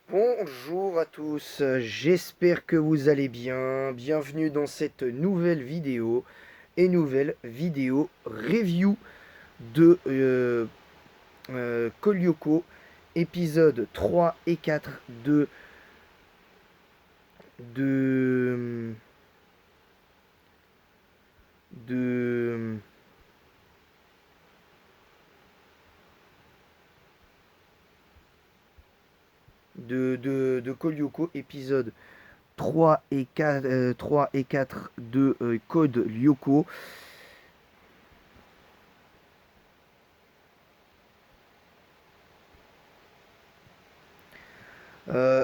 Bonjour à tous, j'espère que vous allez bien. Bienvenue dans cette nouvelle vidéo review de Call Lyoko, épisode 3 et 4 de, de, de Call Lyoko, épisode 3 et 4, 3 et 4 de Code Lyoko.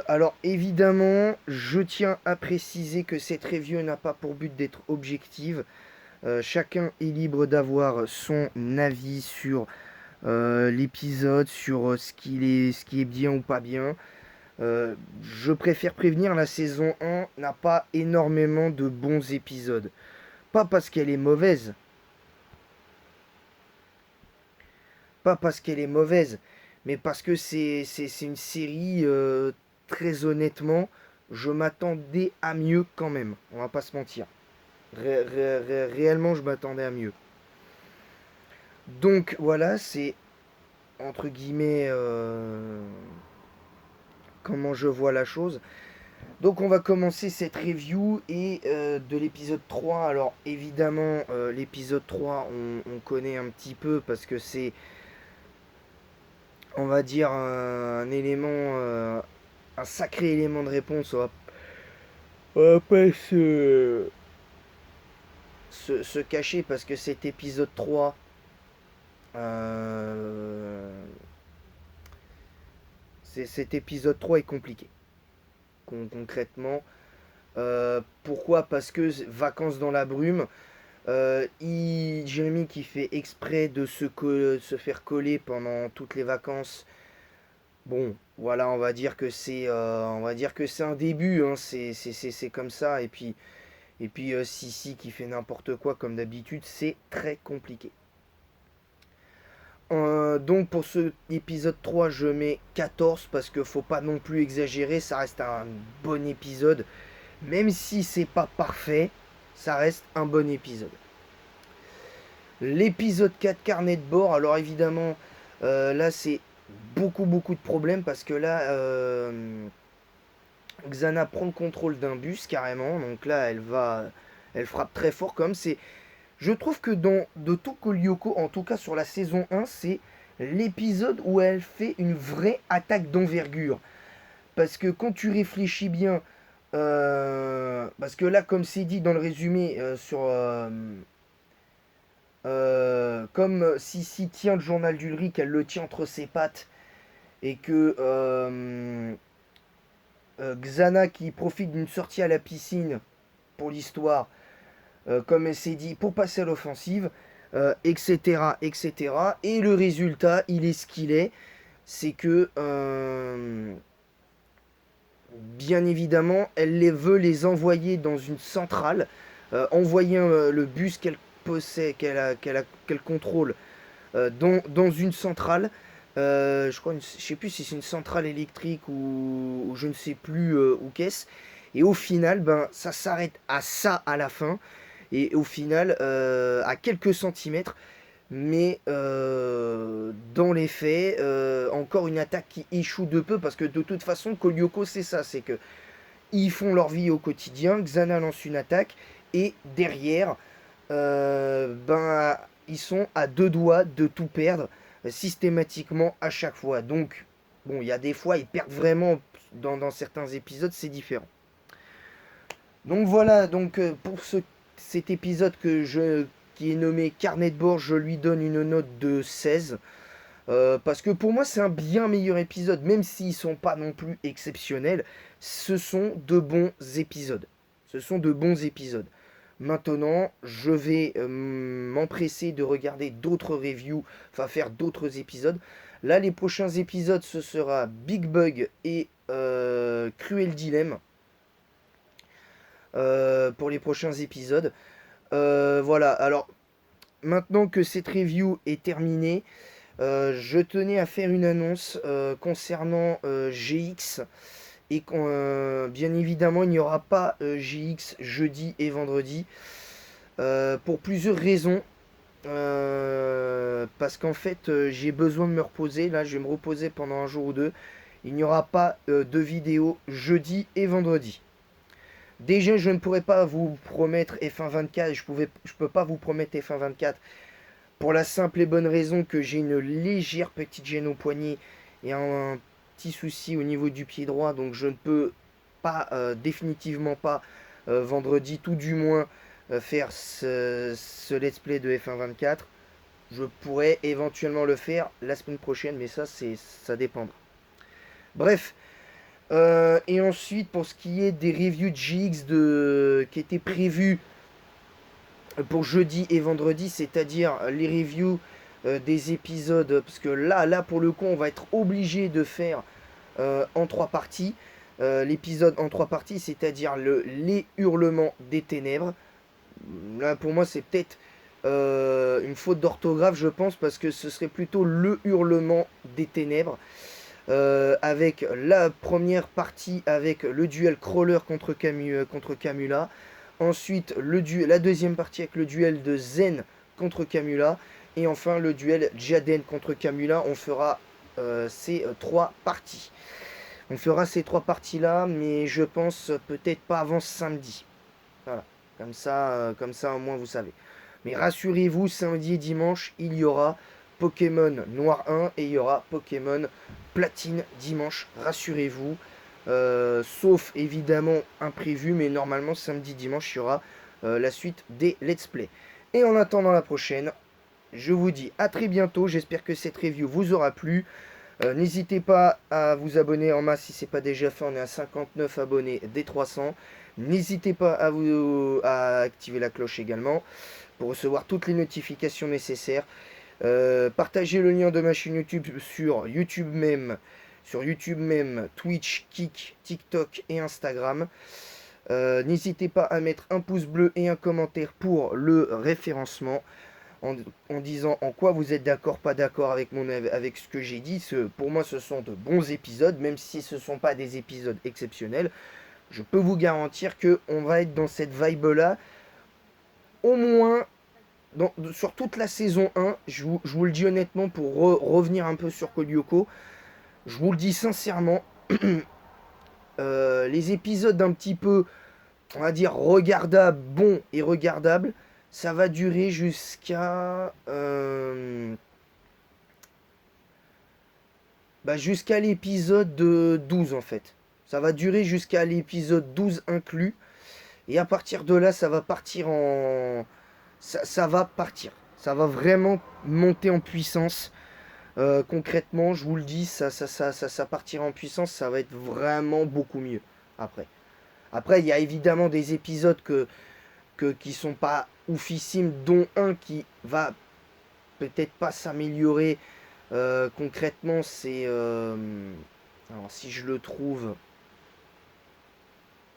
Alors évidemment, je tiens à préciser que cette review n'a pas pour but d'être objective. Chacun est libre d'avoir son avis sur l'épisode, sur ce qui est bien ou pas bien. Je préfère prévenir, la saison 1 n'a pas énormément de bons épisodes. Pas parce qu'elle est mauvaise, pas parce qu'elle est mauvaise, mais parce que c'est une série, très honnêtement, je m'attendais à mieux quand même. On va pas se mentir. Réellement, je m'attendais à mieux. Donc voilà, c'est entre guillemets comment je vois la chose. Donc on va commencer cette review et de l'épisode 3. Alors évidemment, l'épisode 3, on connaît un petit peu parce que c'est, on va dire, un élément, un sacré élément de réponse. On va pas se cacher parce que cet épisode 3, euh, cet épisode 3 est compliqué. Concrètement, pourquoi? Parce que vacances dans la brume, Jérémy qui fait exprès de se faire coller pendant toutes les vacances. Bon, voilà, on va dire que c'est un début, hein, c'est comme ça. Et puis Sissi qui fait n'importe quoi comme d'habitude, c'est très compliqué. Donc pour ce épisode 3, je mets 14 parce que faut pas non plus exagérer, ça reste un bon épisode. Même si c'est pas parfait, ça reste un bon épisode. L'épisode 4, carnet de bord, alors évidemment, là c'est beaucoup de problèmes parce que là, Xana prend le contrôle d'un bus carrément, donc là elle frappe très fort comme c'est. Je trouve que de tout Lyoko, en tout cas sur la saison 1, c'est l'épisode où elle fait une vraie attaque d'envergure. Parce que quand tu réfléchis bien, parce que là, comme c'est dit dans le résumé, comme Sissi tient le journal d'Ulrich, elle le tient entre ses pattes, et que Xana qui profite d'une sortie à la piscine pour l'histoire, comme elle s'est dit, pour passer à l'offensive, etc., etc. Et le résultat, il est ce qu'il est, c'est que bien évidemment, elle veut les envoyer dans une centrale, envoyer le bus qu'elle possède, qu'elle contrôle dans une centrale. Je crois, je sais plus si c'est une centrale électrique ou je ne sais plus où qu'est-ce. Et au final, ben, ça s'arrête à ça à la fin. Et au final, à quelques centimètres, mais dans les faits, encore une attaque qui échoue de peu parce que de toute façon, Kolyoko c'est ça, c'est que ils font leur vie au quotidien. Xana lance une attaque et derrière, ben ils sont à deux doigts de tout perdre systématiquement à chaque fois. Donc bon, il y a des fois ils perdent vraiment dans certains épisodes, c'est différent. Donc voilà, donc cet épisode qui est nommé Carnet de bord, je lui donne une note de 16. Parce que pour moi, c'est un bien meilleur épisode, même s'ils sont pas non plus exceptionnels. Ce sont de bons épisodes. Ce sont de bons épisodes. Maintenant, je vais m'empresser de regarder d'autres reviews, enfin faire d'autres épisodes. Là, les prochains épisodes, ce sera Big Bug et Cruel Dilemme pour les prochains épisodes. Voilà, alors maintenant que cette review est terminée, Je tenais à faire une annonce concernant GX. Et bien évidemment, il n'y aura pas GX jeudi et vendredi. Pour plusieurs raisons. Parce qu'en fait, j'ai besoin de me reposer. Là, je vais me reposer pendant un jour ou deux. Il n'y aura pas de vidéo jeudi et vendredi. Déjà, je ne pourrais pas vous promettre F1 24. Je peux pas vous promettre F1 24 pour la simple et bonne raison que j'ai une légère petite gêne au poignet et un petit souci au niveau du pied droit. Donc, je ne peux pas, définitivement pas, vendredi, tout du moins, faire ce let's play de F1 24. Je pourrais éventuellement le faire la semaine prochaine, mais ça dépendra. Bref, et ensuite, pour ce qui est des reviews de GX qui étaient prévues pour jeudi et vendredi, c'est-à-dire les reviews des épisodes, parce que là, pour le coup, on va être obligé de faire en 3 parties. L'épisode en 3 parties, c'est-à-dire les hurlements des ténèbres. Là, pour moi, c'est peut-être une faute d'orthographe, je pense, parce que ce serait plutôt le hurlement des ténèbres. Avec la première partie avec le duel Crawler contre Camula. Ensuite, la deuxième partie avec le duel de Zen contre Camula. Et enfin, le duel Jaden contre Camula. On fera ces 3 parties. On fera ces 3 parties-là, mais je pense peut-être pas avant samedi. Voilà, comme ça au moins vous savez. Mais rassurez-vous, samedi et dimanche, il y aura Pokémon Noir 1 et il y aura Pokémon Platine dimanche, rassurez-vous. Sauf évidemment imprévu, mais normalement samedi, dimanche, il y aura la suite des let's play. Et en attendant la prochaine, je vous dis à très bientôt. J'espère que cette review vous aura plu. N'hésitez pas à vous abonner en masse si ce n'est pas déjà fait. On est à 59 abonnés des 300. N'hésitez pas à activer la cloche également pour recevoir toutes les notifications nécessaires. Partagez le lien de ma chaîne YouTube sur YouTube même, Twitch, Kik, TikTok et Instagram. N'hésitez pas à mettre un pouce bleu et un commentaire pour le référencement en disant en quoi vous êtes d'accord, pas d'accord avec ce que j'ai dit. Pour moi, ce sont de bons épisodes, même si ce ne sont pas des épisodes exceptionnels. Je peux vous garantir qu'on va être dans cette vibe-là, au moins sur toute la saison 1. Je vous le dis honnêtement, pour revenir un peu sur Kolyoko, je vous le dis sincèrement, les épisodes un petit peu, on va dire, regardables, bons et regardables, ça va durer jusqu'à jusqu'à l'épisode 12 en fait. Ça va durer jusqu'à l'épisode 12 inclus. Et à partir de là, ça va partir en... Ça va partir. Ça va vraiment monter en puissance. Concrètement, je vous le dis, ça partira en puissance. Ça va être vraiment beaucoup mieux après. Après, il y a évidemment des épisodes qui sont pas oufissimes, dont un qui va peut-être pas s'améliorer. Concrètement, c'est... alors, si je le trouve...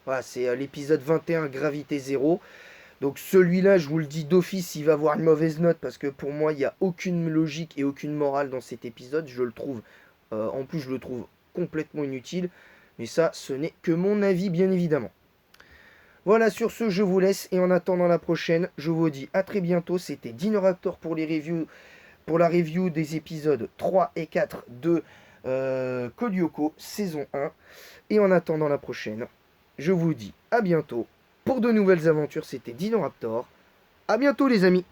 Voilà, c'est l'épisode 21, Gravité 0. Donc celui-là, je vous le dis d'office, il va avoir une mauvaise note parce que pour moi, il n'y a aucune logique et aucune morale dans cet épisode. Je le trouve, en plus, je le trouve complètement inutile. Mais ça, ce n'est que mon avis, bien évidemment. Voilà, sur ce, je vous laisse. Et en attendant la prochaine, je vous dis à très bientôt. C'était Dinoraptor pour la review des épisodes 3 et 4 de Kolyoko, saison 1. Et en attendant la prochaine, je vous dis à bientôt pour de nouvelles aventures. C'était Dinoraptor. À bientôt les amis.